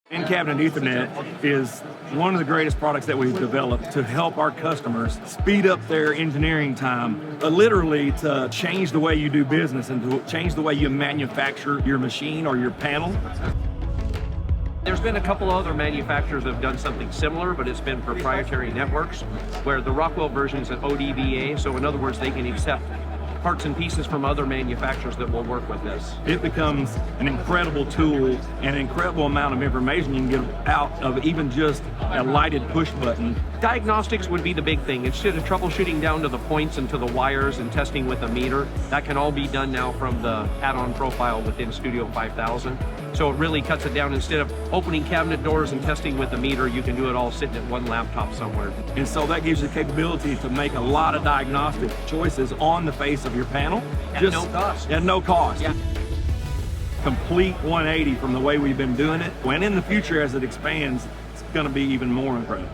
In-cabinet Ethernet is one of the greatest products that we've developed to help our customers speed up their engineering time, literally to change the way you do business and to change the way you manufacture your machine or your panel. There's been a couple other manufacturers that have done something similar, but it's been proprietary networks, where the Rockwell version is an ODBA, so in other words, they can accept parts and pieces from other manufacturers that will work with this. It becomes an incredible tool and an incredible amount of information you can get out of even just a lighted push button. Diagnostics would be the big thing. Instead of troubleshooting down to the points and to the wires and testing with a meter, that can all be done now from the add-on profile within Studio 5000. So it really cuts it down. Instead of opening cabinet doors and testing with a meter, you can do it all sitting at one laptop somewhere. And so that gives you the capability to make a lot of diagnostic choices on the face of your panel. At no cost. At no cost. Yeah. Complete 180 from the way we've been doing it. And in the future, as it expands, it's going to be even more incredible.